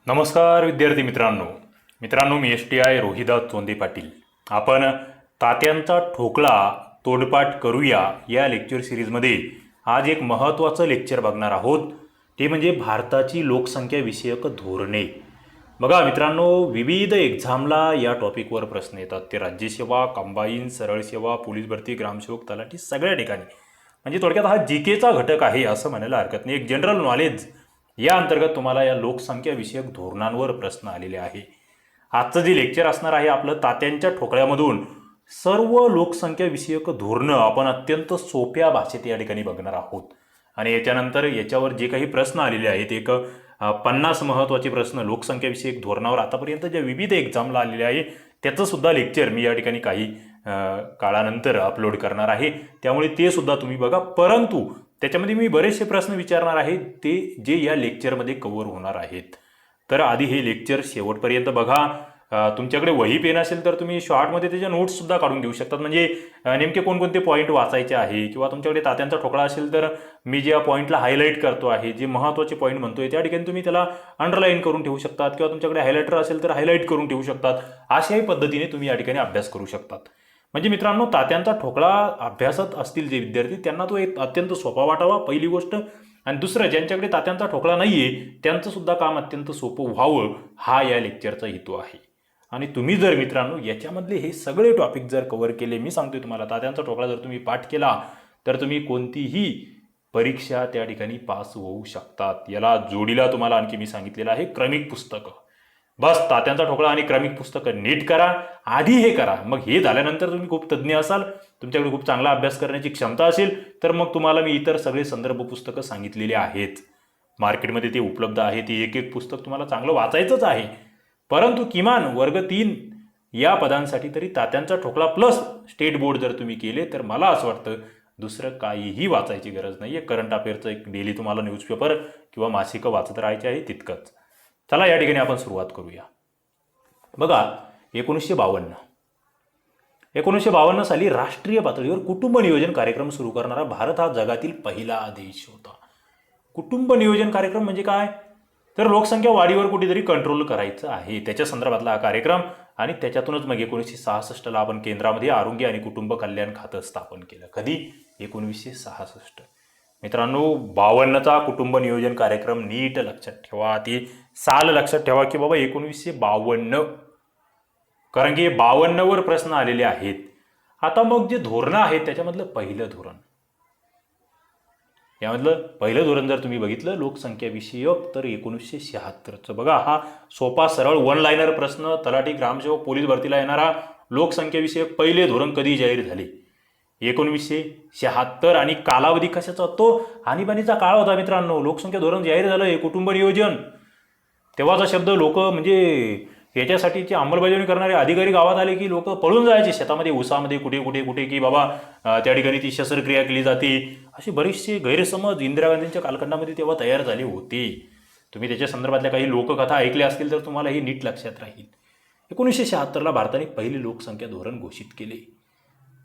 नमस्कार विद्यार्थी मित्रांनो मी STI रोहिदास चोंदे पाटील. आपण तात्यांचा ठोकळा तोंडपाठ करूया या लेक्चर सिरीजमध्ये आज एक महत्त्वाचं लेक्चर बघणार आहोत. ते म्हणजे भारताची लोकसंख्या विषयक धोरणे. बघा मित्रांनो, विविध एक्झामला या टॉपिकवर प्रश्न येतात. ते राज्यसेवा, कंबाईन, सरळ सेवा, पोलीस भरती, ग्रामसेवक, तलाठी सगळ्या ठिकाणी. म्हणजे थोडक्यात हा जीकेचा घटक आहे असं म्हणायला हरकत नाही. एक जनरल नॉलेज या अंतर्गत तुम्हाला या लोकसंख्या विषयक धोरणांवर प्रश्न आलेले आहे. आजचं जे लेक्चर असणार आहे आपलं तात्यांच्या ठोकळ्यामधून सर्व लोकसंख्या विषयक धोरणं आपण अत्यंत सोप्या भाषेत या ठिकाणी बघणार आहोत. आणि याच्यानंतर याच्यावर जे काही प्रश्न आलेले आहेत, एक 50 महत्त्वाचे प्रश्न लोकसंख्या विषयक धोरणावर आतापर्यंत ज्या विविध एक्झामला आलेले आहे त्याचं सुद्धा लेक्चर मी या ठिकाणी काही काळानंतर अपलोड करणार आहे. त्यामुळे ते सुद्धा तुम्ही बघा. परंतु त्याच्यामध्ये मी बरेचसे प्रश्न विचारणार आहे ते जे या लेक्चरमध्ये कव्हर होणार आहेत. तर आधी हे लेक्चर शेवटपर्यंत बघा. तुमच्याकडे वही पेन असेल तर तुम्ही शॉर्टमध्ये त्याच्या नोट्ससुद्धा काढून घेऊ शकतात. म्हणजे नेमके कोणकोणते पॉईंट वाचायचे आहे, किंवा तुमच्याकडे तात्यांचा ठोकळा असेल तर मी ज्या पॉईंटला हायलाईट करतो आहे, जे महत्त्वाचे पॉईंट म्हणतोय त्या ठिकाणी तुम्ही त्याला अंडरलाईन करून ठेवू शकतात, किंवा तुमच्याकडे हायलायटर असेल तर हायलाईट करून ठेवू शकतात. अशाही पद्धतीने तुम्ही या ठिकाणी अभ्यास करू शकतात. म्हणजे मित्रांनो, तात्यांचा ठोकळा अभ्यासत असतील जे विद्यार्थी त्यांना तो एक अत्यंत सोपा वाटावा, पहिली गोष्ट. आणि दुसरं, ज्यांच्याकडे तात्यांचा ठोकळा नाहीये त्यांचं सुद्धा काम अत्यंत सोपं व्हावं हा या लेक्चरचा हेतू आहे. आणि तुम्ही जर मित्रांनो याच्यामधले हे सगळे टॉपिक जर कव्हर केले, मी सांगतोय तुम्हाला तात्यांचा ठोकळा जर तुम्ही पाठ केला तर तुम्ही कोणतीही परीक्षा त्या ठिकाणी पास होऊ शकतात. याला जोडीला तुम्हाला आणखी मी सांगितलेलं आहे क्रमिक पुस्तकं. बस तात्यांचा ठोकळा आणि क्रमिक पुस्तकं नीट करा, आधी हे करा. मग हे झाल्यानंतर तुम्ही खूप तज्ज्ञ असाल, तुमच्याकडे खूप चांगला अभ्यास करण्याची क्षमता असेल तर मग तुम्हाला मी इतर सगळे संदर्भ पुस्तकं सांगितलेली आहेत. मार्केटमध्ये ते उपलब्ध आहे. ते एक एक पुस्तक तुम्हाला चांगलं वाचायचंच आहे. परंतु किमान वर्ग 3 या पदांसाठी तरी तात्यांचा ठोकळा प्लस स्टेट बोर्ड जर तुम्ही केले तर मला असं वाटतं दुसरं काहीही वाचायची गरज नाही आहे. करंट अफेअरचं एक डेली तुम्हाला न्यूजपेपर किंवा मासिकं वाचत राहायचे आहे तितकंच. चला या ठिकाणी आपण सुरुवात करूया. बघा, 1952 साली राष्ट्रीय पातळीवर कुटुंब नियोजन कार्यक्रम सुरू करणारा भारत हा जगातील पहिला देश होता. कुटुंब नियोजन कार्यक्रम म्हणजे काय? तर लोकसंख्या वाढीवर कुठेतरी कंट्रोल करायचं आहे त्याच्या संदर्भातला हा कार्यक्रम. आणि त्याच्यातूनच मग 1966ला आपण केंद्रामध्ये आरोग्य आणि कुटुंब कल्याण खातं स्थापन केलं. कधी? 1966. मित्रांनो, 52चा कुटुंब नियोजन कार्यक्रम नीट लक्षात ठेवा. ती साल लक्षात ठेवा की बाबा 1952, कारण की 52वर प्रश्न आलेले आहेत. आता मग जे धोरणं आहेत त्याच्यामधलं पहिलं धोरण, यामधलं पहिलं धोरण जर तुम्ही बघितलं लोकसंख्या विषयक तर 1976चं. बघा, हा सोपा सरळ वन लाईनर प्रश्न. तलाठी, ग्रामसेवक, पोलीस भरतीला येणारा लोकसंख्या विषयक पहिले धोरण कधी जाहीर झाले? 1976. आणि कालावधी कशाचा? तो आणीबाणीचा काळ होता मित्रांनो. लोकसंख्या धोरण जाहीर झालं हे कुटुंब नियोजन. तेव्हाचा शब्द लोक म्हणजे याच्यासाठीची अंमलबजावणी करणारे अधिकारी गावात आले की लोक पळून जायचे शेतामध्ये, ऊसामध्ये, कुठे की बाबा त्या ठिकाणी ती शस्त्रक्रिया केली जाते. असे बरेचसे गैरसमज इंदिरा गांधींच्या कालखंडामध्ये तेव्हा तयार झाले होते. तुम्ही त्याच्या संदर्भातल्या काही लोककथा ऐकल्या असतील तर तुम्हाला हे नीट लक्षात राहील. 1976ला भारताने पहिले लोकसंख्या धोरण घोषित केले.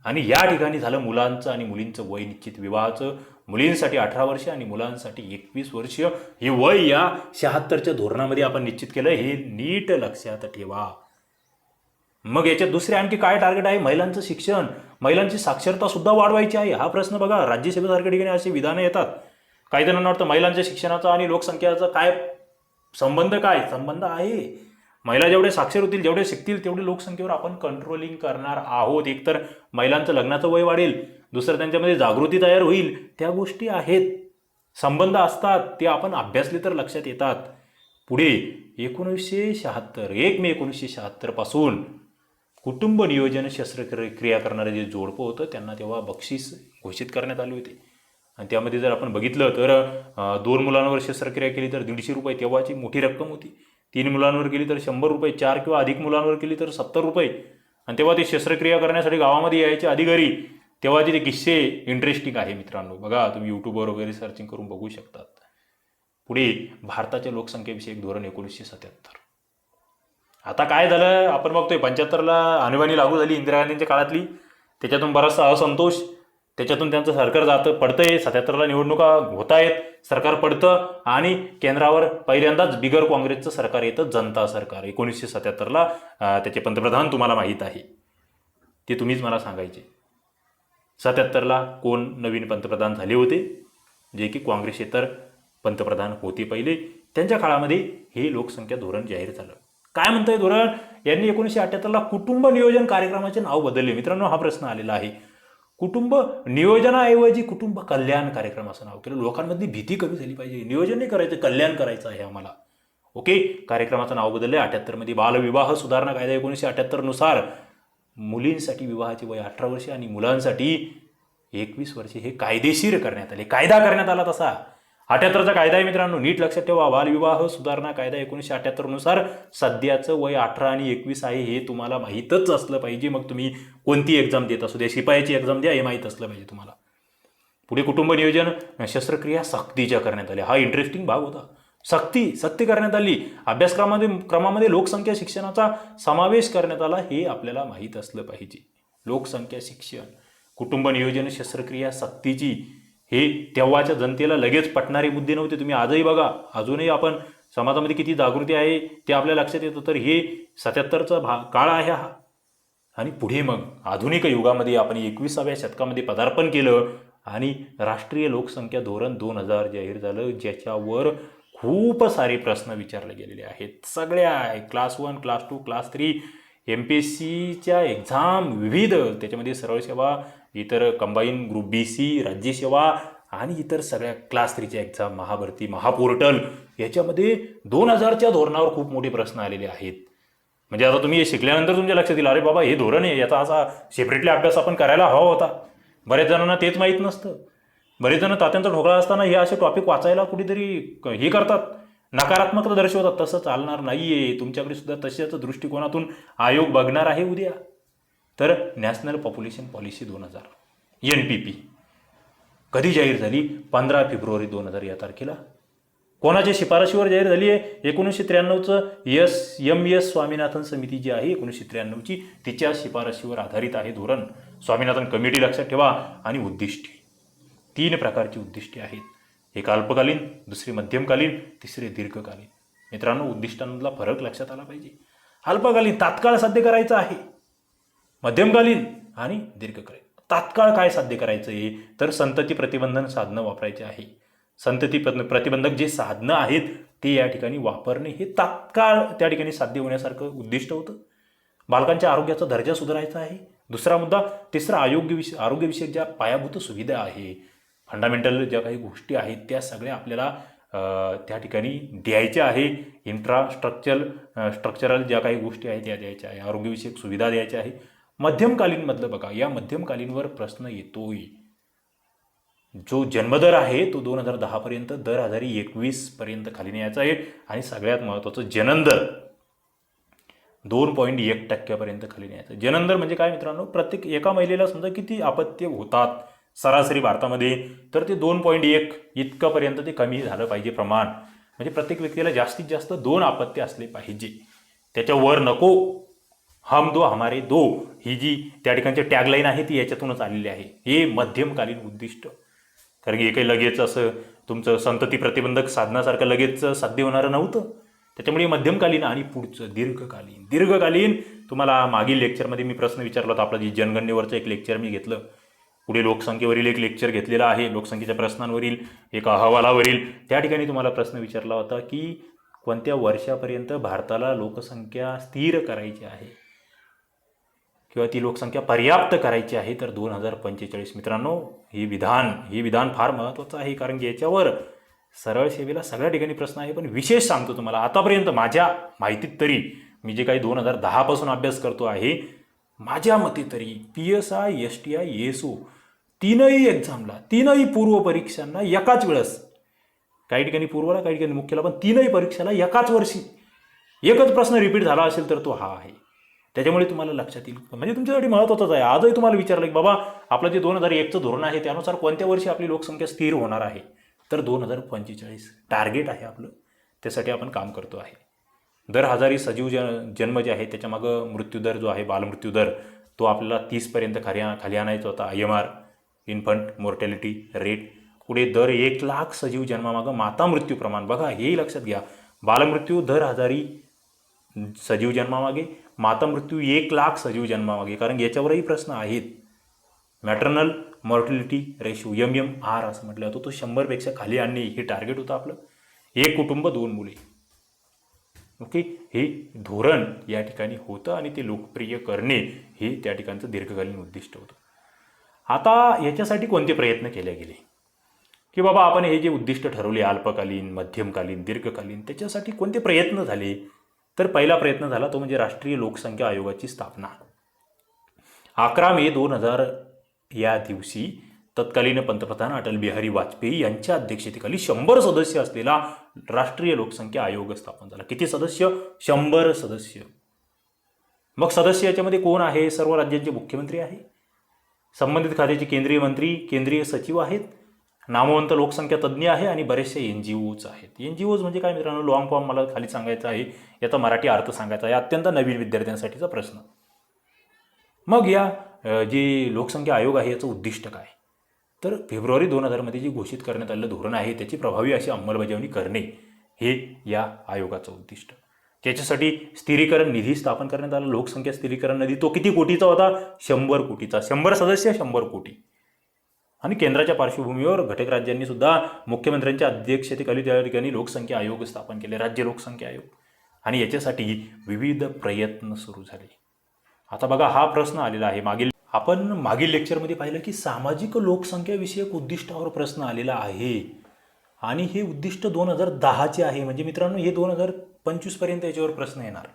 आणि या ठिकाणी झालं मुलांचं आणि मुलींचं वय निश्चित. विवाहाचं मुलींसाठी 18 वर्ष आणि मुलांसाठी 21 वर्ष हे वय या 76च्या धोरणामध्ये आपण निश्चित केलं. हे नीट लक्षात ठेवा. मग याच्यात दुसरे आणखी काय टार्गेट आहे? महिलांचं शिक्षण, महिलांची साक्षरता सुद्धा वाढवायची आहे. हा प्रश्न बघा, राज्यसभेसारख्या ठिकाणी अशी विधानं येतात. काही जणांना वाटतं महिलांच्या शिक्षणाचा आणि लोकसंख्याचा काय संबंध? काय संबंध आहे? महिला जेवढे साक्षर होतील, जेवढे शिकतील तेवढे लोकसंख्येवर आपण कंट्रोलिंग करणार आहोत. एकतर महिलांचं लग्नाचं वय वाढेल, दुसरं त्यांच्यामध्ये जागृती तयार होईल. त्या गोष्टी आहेत, संबंध असतात, ते आपण अभ्यासले तर लक्षात येतात. पुढे 1976, 1 मे 1976 पासून कुटुंब नियोजन शस्त्रक्रिया करणारे जे जोडपं होतं त्यांना तेव्हा बक्षीस घोषित करण्यात आले होते. आणि त्यामध्ये जर आपण बघितलं तर 2 मुलांवर शस्त्रक्रिया केली तर 150 रुपये तेव्हाची मोठी रक्कम होती. 3 मुलांवर केली तर 100 रुपये, 4 किंवा अधिक मुलांवर केली तर 70 रुपये. आणि तेव्हा ते शस्त्रक्रिया करण्यासाठी गावामध्ये यायचे अधिकारी. तेव्हाचे ते किस्से इंटरेस्टिंग आहे मित्रांनो. बघा, तुम्ही यूट्यूबवर वगैरे सर्चिंग करून बघू शकतात. पुढे भारताच्या लोकसंख्येविषयक धोरण 1977. आता काय झालं आपण बघतोय, 75ला आणीबाणी लागू झाली इंदिरा गांधींच्या काळातली. त्याच्यातून बराचसा असंतोष, त्याच्यातून त्यांचं सरकार जातं पडतंय. 77ला निवडणुका होत आहेत. सरकार पडतं आणि केंद्रावर पहिल्यांदाच बिगर काँग्रेसचं सरकार येतं, जनता सरकार. 1977ला त्याचे पंतप्रधान तुम्हाला माहीत आहे, ते तुम्हीच मला सांगायचे. 77ला कोण नवीन पंतप्रधान झाले होते, जे की काँग्रेसेतर पंतप्रधान होते पहिले. त्यांच्या काळामध्ये हे लोकसंख्या धोरण जाहीर झालं. काय म्हणतंय धोरण? यांनी 1978ला कुटुंब नियोजन कार्यक्रमाचे नाव बदलले. मित्रांनो, हा प्रश्न आलेला आहे. कुटुंब नियोजनाऐवजी कुटुंब कल्याण कार्यक्रम असं नाव केलं. लोकांमध्ये भीती कमी झाली पाहिजे. नियोजन नाही करायचं, कल्याण करायचं आहे आम्हाला. ओके, कार्यक्रमाचं नाव बदलले. 78मध्ये बालविवाह सुधारणा कायदा 1978 नुसार मुलींसाठी विवाहाचे वय 18 वर्षे आणि मुलांसाठी 21 वर्षे हे कायदेशीर करण्यात आले. कायदा करण्यात आला तसा 78चा कायदा आहे मित्रांनो, नीट लक्षात ठेवा. बालविवाह सुधारणा कायदा 1978 नुसार सध्याचं वय 18 आणि 21 आहे, हे तुम्हाला माहीतच असलं पाहिजे. मग तुम्ही कोणती एक्झाम देत असू द्या, शिपायाची एक्झाम द्या, हे माहीत असलं पाहिजे तुम्हाला. पुढे कुटुंब नियोजन शस्त्रक्रिया सक्तीच्या करण्यात आल्या. हा इंटरेस्टिंग भाग होता. सक्ती करण्यात आली. क्रमामध्ये लोकसंख्या शिक्षणाचा समावेश करण्यात आला, हे आपल्याला माहीत असलं पाहिजे. लोकसंख्या शिक्षण, कुटुंब नियोजन, शस्त्रक्रिया सक्तीची, हे तेव्हाच्या जनतेला लगेच पटणारे मुद्दे नव्हते. तुम्ही आजही बघा, अजूनही आपण समाजामध्ये किती जागृती आहे ते आपल्या लक्षात येतं. तर हे 77चा काळ आहे हा. आणि पुढे मग आधुनिक युगामध्ये आपण 21व्या शतकामध्ये पदार्पण केलं आणि राष्ट्रीय लोकसंख्या धोरण 2000 जाहीर झालं, ज्याच्यावर खूप सारे प्रश्न विचारले गेलेले आहेत. सगळ्या क्लास 1, क्लास 2, क्लास 3, MPSCच्या एक्झाम विविध, त्याच्यामध्ये सरळ सेवा, इतर कंबाईन, ग्रुप BC, राज्यसेवा आणि इतर सगळ्या क्लास 3च्या एक्झाम, महाभरती, महापोर्टल, याच्यामध्ये 2000च्या धोरणावर खूप मोठे प्रश्न आलेले आहेत. म्हणजे आता तुम्ही हे शिकल्यानंतर तुमच्या लक्षात येईल, अरे बाबा हे धोरण आहे, याचा असा सेपरेटली अभ्यास आपण करायला हवा होता. बऱ्याच जणांना तेच माहीत नसतं. बरेच जण तात्यांचा ढोकळा असताना हे असे टॉपिक वाचायला कुठेतरी हे करतात, नकारात्मकता दर्शवतात. तसं चालणार नाहीये. तुमच्याकडे सुद्धा तशाच दृष्टिकोनातून आयोग बघणार आहे उद्या. तर नॅशनल पॉप्युलेशन पॉलिसी 2000 NPP कधी जाहीर झाली? 15 फेब्रुवारी 2000 या तारखेला. कोणाच्या शिफारशीवर जाहीर झाली आहे? 1993चं MS स्वामीनाथन समिती जी आहे 1993ची, तिच्या शिफारशीवर आधारित आहे धोरण. स्वामीनाथन कमिटी लक्षात ठेवा. आणि उद्दिष्टे, 3 प्रकारची उद्दिष्टे आहेत. एक अल्पकालीन, दुसरी मध्यमकालीन, तिसरे दीर्घकालीन. मित्रांनो, उद्दिष्टांमधला फरक लक्षात आला पाहिजे. अल्पकालीन तात्काळ साध्य करायचं आहे, मध्यमकालीन आणि दीर्घकालीन. तात्काळ काय साध्य करायचं आहे? तर संतती प्रतिबंधन साधनं वापरायचे आहे. संतती प्रतिबंधक जे साधनं आहेत ते या ठिकाणी वापरणे, हे तात्काळ त्या ठिकाणी साध्य होण्यासारखं उद्दिष्ट होतं. बालकांच्या आरोग्याचा दर्जा सुधारायचा आहे. दुसरा मुद्दा. तिसरा आरोग्यविषयक ज्या पायाभूत सुविधा आहे, फंडामेंटल ज्या काही गोष्टी आहेत, त्या सगळ्या आपल्याला त्या ठिकाणी द्यायच्या आहे. स्ट्रक्चरल ज्या काही गोष्टी आहेत त्या द्यायच्या आहे. आरोग्यविषयक सुविधा द्यायच्या आहे. मध्यमकालीनमधलं बघा, या मध्यमकालीनवर प्रश्न येतोय. जो जन्मदर आहे तो 2010 पर्यंत, दर 2021 पर्यंत खाली न्यायचा आहे. आणि सगळ्यात महत्त्वाचं, जननदर 2.1% पर्यंत खाली न्यायचं. जननदर म्हणजे काय मित्रांनो? प्रत्येक एका महिलेला समजा किती अपत्य होतात सरासरी भारतामध्ये, तर ते 2.1 इतकंपर्यंत ते कमी झालं पाहिजे प्रमाण. म्हणजे प्रत्येक व्यक्तीला जास्तीत जास्त 2 अपत्य असले पाहिजे, त्याच्यावर नको. हम दो हमारे दो, ही जी त्या ठिकाणची टॅगलाईन आहे ती याच्यातूनच आलेली आहे. हे मध्यमकालीन उद्दिष्ट. कारण की हे काही लगेच असं तुमचं संतती प्रतिबंधक साधनासारखं लगेच साध्य होणारं नव्हतं. त्याच्यामुळे मध्यमकालीन आणि पुढचं दीर्घकालीन तुम्हाला मागील लेक्चरमध्ये मी प्रश्न विचारला होता. आपलं जी जनगणनेवरचं एक लेक्चर मी घेतलं. पुढे लोकसंख्येवरील एक लेक्चर घेतलेला आहे, लोकसंख्येच्या प्रश्नांवरील एक अहवालावरील. त्या ठिकाणी तुम्हाला प्रश्न विचारला होता की कोणत्या वर्षापर्यंत भारताला लोकसंख्या स्थिर करायची आहे किंवा ती लोकसंख्या पर्याप्त करायची आहे? तर 2045. मित्रांनो, हे विधान फार महत्त्वाचं आहे. कारण की याच्यावर सरळ सेवेला सगळ्या ठिकाणी प्रश्न आहे. पण विशेष सांगतो तुम्हाला, आतापर्यंत माझ्या माहितीत तरी, मी जे काही 2010 पासून अभ्यास करतो आहे, माझ्या मते तरी PSI, STI, ASO तीनही एक्झामला, तीनही पूर्व परीक्षांना एकाच वेळेस, काही ठिकाणी पूर्वला, काही ठिकाणी मुख्यला, पण तीनही परीक्षेला एकाच वर्षी एकच प्रश्न रिपीट झाला असेल तर तो हा आहे. त्याच्यामुळे तुम्हाला लक्षात येईल. म्हणजे तुमच्यासाठी महत्त्वाचं आहे. आजही तुम्हाला विचारलं की बाबा आपलं जे 2001चं धोरण आहे त्यानुसार कोणत्या वर्षी आपली लोकसंख्या स्थिर होणार आहे? तर 2045 टार्गेट आहे आपलं. त्यासाठी आपण काम करतो आहे. दर 1000 सजीव जन्म जे आहे त्याच्यामागं मृत्यूदर जो आहे, बालमृत्यूदर, तो आपल्याला 30 पर्यंत खाली आणायचा होता. IMR, infant mortality rate. पुढे दर 1,00,000 सजीव जन्मामागं माता मृत्यू प्रमाण बघा, हेही लक्षात घ्या. बालमृत्यू दर 1000 सजीव जन्मामागे, माता मृत्यू 1,00,000 सजीव जन्मामागे. कारण याच्यावरही प्रश्न आहेत. मॅटर्नल मॉर्टिलिटी रेशो MMR असं म्हटलं जातं, तो 100पेक्षा खाली आणणे हे टार्गेट होतं आपलं. एक कुटुंब 2 मुले. ओके, हे धोरण या ठिकाणी होतं आणि ते लोकप्रिय करणे हे त्या ठिकाणचं दीर्घकालीन उद्दिष्ट होतं. आता याच्यासाठी कोणते प्रयत्न केले गेले की बाबा आपण हे जे उद्दिष्ट ठरवले अल्पकालीन, मध्यमकालीन, दीर्घकालीन, त्याच्यासाठी कोणते प्रयत्न झाले? तर पहिला प्रयत्न झाला तो म्हणजे राष्ट्रीय लोकसंख्या आयोगाची स्थापना. 11 मे 2000 या दिवशी तत्कालीन पंतप्रधान अटल बिहारी वाजपेयी यांच्या अध्यक्षतेखाली 100 सदस्य असलेला राष्ट्रीय लोकसंख्या आयोग स्थापन झाला. किती सदस्य? 100 सदस्य. मग सदस्य याच्यामध्ये कोण आहे? सर्व राज्यांचे मुख्यमंत्री आहे, संबंधित खात्याचे केंद्रीय मंत्री, केंद्रीय सचिव आहेत, नामवंत लोकसंख्या तज्ज्ञ आहे आणि बरेचसे NGOज आहेत. NGOज म्हणजे काय मित्रांनो? लॉंग फॉर्म मला खाली सांगायचं आहे, याचा मराठी अर्थ सांगायचा आहे, अत्यंत नवीन विद्यार्थ्यांसाठीचा प्रश्न. मग या जे लोकसंख्या आयोग आहे याचं उद्दिष्ट काय? तर फेब्रुवारी 2000 मध्ये जे घोषित करण्यात आलेलं धोरण आहे त्याची प्रभावी अशी अंमलबजावणी करणे हे या आयोगाचं उद्दिष्ट. त्याच्यासाठी स्थिरीकरण निधी स्थापन करण्यात आला. लोकसंख्या स्थिरीकरण निधी तो किती कोटीचा होता? 100 कोटीचा. 100 सदस्य 100 कोटी. आणि केंद्राच्या पार्श्वभूमीवर घटक राज्यांनी सुद्धा मुख्यमंत्र्यांच्या अध्यक्षतेखाली त्या ठिकाणी लोकसंख्या आयोग स्थापन केले, राज्य लोकसंख्या आयोग. आणि याच्यासाठी विविध प्रयत्न सुरू झाले. आता बघा, हा प्रश्न आलेला आहे. आपण मागील लेक्चरमध्ये पाहिलं की सामाजिक लोकसंख्या विषयक उद्दिष्टावर प्रश्न आलेला आहे आणि हे उद्दिष्ट 2010चे आहे. म्हणजे मित्रांनो हे 2025 पर्यंत याच्यावर प्रश्न येणार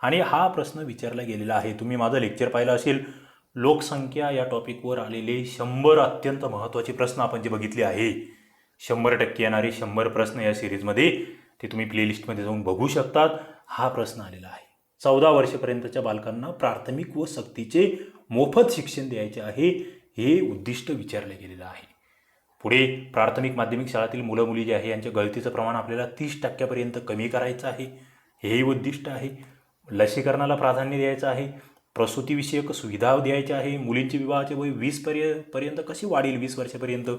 आणि हा प्रश्न विचारला गेलेला आहे. तुम्ही माझं लेक्चर पाहिलं असेल, लोकसंख्या या टॉपिकवर आलेले 100 अत्यंत महत्त्वाचे प्रश्न आपण जे बघितले आहे, 100% येणारे 100 प्रश्न या सिरीजमध्ये, ते तुम्ही प्लेलिस्टमध्ये जाऊन बघू शकतात. हा प्रश्न आलेला आहे. 14 वर्षापर्यंतच्या बालकांना प्राथमिक व सक्तीचे मोफत शिक्षण द्यायचे आहे, हे उद्दिष्ट विचारले गेलेलं आहे. पुढे प्राथमिक माध्यमिक शाळेतील मुलं मुली जे आहे यांच्या गळतीचं प्रमाण आपल्याला 30% कमी करायचं आहे, हेही उद्दिष्ट आहे. लसीकरणाला प्राधान्य द्यायचं आहे, प्रसूतीविषयक सुविधा द्यायच्या आहे, मुलींचे विवाहाचे वय 20 पर्यंत कशी वाढेल 20 वर्षापर्यंत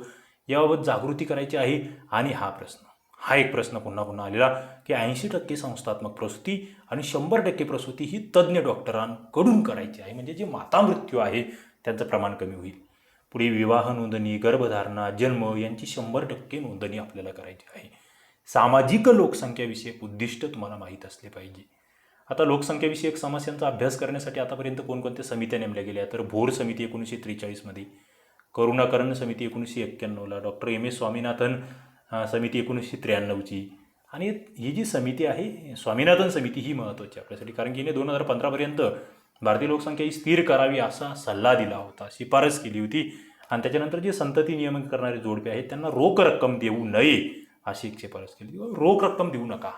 याबाबत जागृती करायची आहे. आणि हा एक प्रश्न पुन्हा पुन्हा आलेला की 80% संस्थात्मक प्रसूती आणि 100% प्रसूती ही तज्ज्ञ डॉक्टरांकडून करायची आहे, म्हणजे जे माता मृत्यू आहे त्यांचं प्रमाण कमी होईल. पुढे विवाह नोंदणी, गर्भधारणा, जन्म यांची 100% नोंदणी आपल्याला करायची आहे. सामाजिक लोकसंख्याविषयक उद्दिष्ट तुम्हाला माहीत असले पाहिजे. आता लोकसंख्याविषयक समस्यांचा अभ्यास करण्यासाठी आतापर्यंत कोणकोणत्या समित्या नेमल्या गेल्या? तर भोर समिती 1943मध्ये, करुणाकरण समिती 1991ला, डॉक्टर M.S. स्वामीनाथन समिती 1993ची. आणि ही जी समिती आहे स्वामीनाथन समिती ही महत्त्वाची आपल्यासाठी, कारण की हिने 2015पर्यंत भारतीय लोकसंख्या ही स्थिर करावी असा सल्ला दिला होता, शिफारस केली होती. आणि त्याच्यानंतर जे संतती नियमन करणारे जोडपे आहेत त्यांना रोख रक्कम देऊ नये अशी एक शिफारस केली. रोख रक्कम देऊ नका.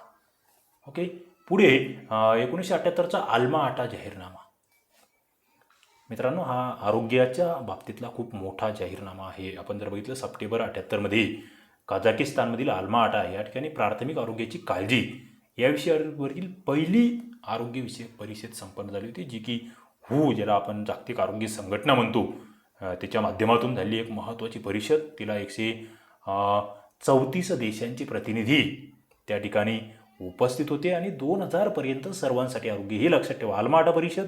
ओके. पुढे 1978चा आल्मा-आटा जाहीरनामा. मित्रांनो, हा आरोग्याच्या बाबतीतला खूप मोठा जाहीरनामा आहे. आपण जर बघितलं सप्टेंबर 78मध्ये कझाकिस्तानमधील आल्मा-आटा या ठिकाणी प्राथमिक आरोग्याची काळजी या विषयावरील पहिली आरोग्यविषयक परिषद संपन्न झाली होती, जी की ज्याला आपण जागतिक आरोग्य संघटना म्हणतो, त्याच्या माध्यमातून झालेली एक महत्त्वाची परिषद. तिला 134 देशांचे प्रतिनिधी त्या ठिकाणी उपस्थित होते आणि 2000पर्यंत सर्वांसाठी आरोग्य, हे लक्षात ठेवा. आल्मा-आटा परिषद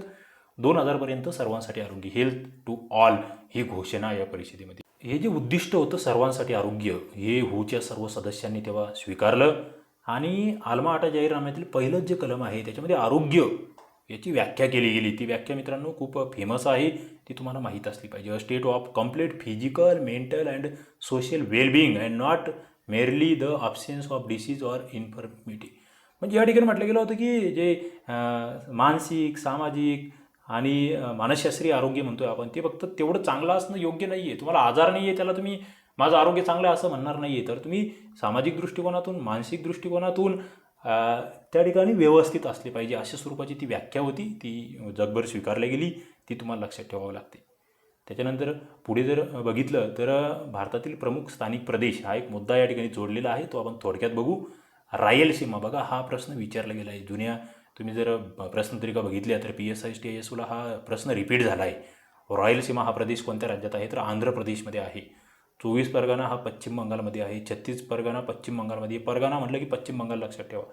2000पर्यंत सर्वांसाठी आरोग्य, हेल्थ टू ऑल ही घोषणा या परिषदेमध्ये. हे जे उद्दिष्ट होतं सर्वांसाठी आरोग्य, हे च्या सर्व सदस्यांनी तेव्हा स्वीकारलं. आणि आल्मा-आटा जाहीरनाम्यातील पहिलंच जे कलम आहे त्याच्यामध्ये आरोग्य याची व्याख्या केली गेली. ती व्याख्या मित्रांनो खूप फेमस आहे, ती तुम्हाला माहीत असली पाहिजे. State of complete physical, mental and social wellbeing and not merely the absence of disease or infirmity. म्हणजे या ठिकाणी म्हटलं गेलं होतं की जे मानसिक, सामाजिक आणि मानसशास्त्रीय आरोग्य म्हणतोय आपण, ते फक्त तेवढं चांगलं असणं योग्य नाही आहे. तुम्हाला आजार नाही आहे त्याला तुम्ही माझं आरोग्य चांगलं आहे असं म्हणणार नाही आहे. तर तुम्ही सामाजिक दृष्टिकोनातून, मानसिक दृष्टिकोनातून त्या ठिकाणी व्यवस्थित असले पाहिजे, अशा स्वरूपाची ती व्याख्या होती. ती जगभर स्वीकारली गेली, ती तुम्हाला लक्षात ठेवावं लागते. त्याच्यानंतर पुढे जर बघितलं तर भारतातील प्रमुख स्थानिक प्रदेश हा एक मुद्दा या ठिकाणी जोडलेला आहे, तो आपण थोडक्यात बघू. रायलसीमा बघा, हा प्रश्न विचारला गेला आहे. जुन्या तुम्ही जर प्रश्नपत्रिका बघितल्या तर PSI TISला हा प्रश्न रिपीट झाला आहे. रायलसीमा हा प्रदेश कोणत्या राज्यात आहे? तर आंध्र प्रदेशमध्ये आहे. 24 परगणा हा पश्चिम बंगालमध्ये आहे, 36 परगणा पश्चिम बंगालमध्ये आहे. परगणा म्हटलं की पश्चिम बंगाल लक्षात ठेवा.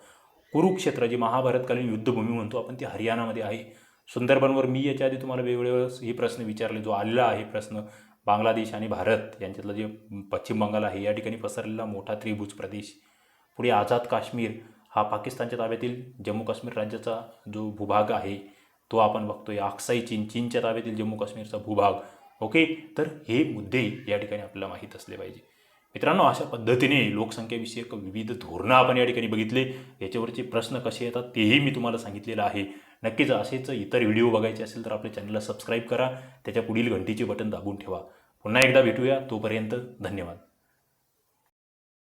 कुरुक्षेत्र जी महाभारतकालीन युद्धभूमी म्हणतो आपण ती हरियाणामध्ये आहे. सुंदरबनवर मी याच्या आधी तुम्हाला वेगवेगळे हे प्रश्न विचारले, जो आलेला आहे प्रश्न, बांगलादेश आणि भारत यांच्यातलं जे पश्चिम बंगाल आहे या ठिकाणी पसरलेला मोठा त्रिभुज प्रदेश. पुढे आझाद काश्मीर हा पाकिस्तानच्या ताब्यातील जम्मू काश्मीर राज्याचा जो भूभाग आहे तो आपण बघतोय. अक्साई चीनच्या ताब्यातील जम्मू काश्मीरचा भूभाग. ओके, तर हे मुद्दे या ठिकाणी आपल्याला माहीत असले पाहिजे. मित्रांनो, अशा पद्धतीने लोकसंख्याविषयक विविध धोरणं आपण या ठिकाणी बघितले. याच्यावरचे प्रश्न कसे येतात तेही मी तुम्हाला सांगितलेलं आहे. नक्कीच असेच इतर व्हिडिओ बघायचे असेल तर आपल्या चॅनलला सबस्क्राईब करा, त्याच्या पुढील घंटीचे बटन दाबून ठेवा. पुन्हा एकदा भेटूया, तोपर्यंत धन्यवाद.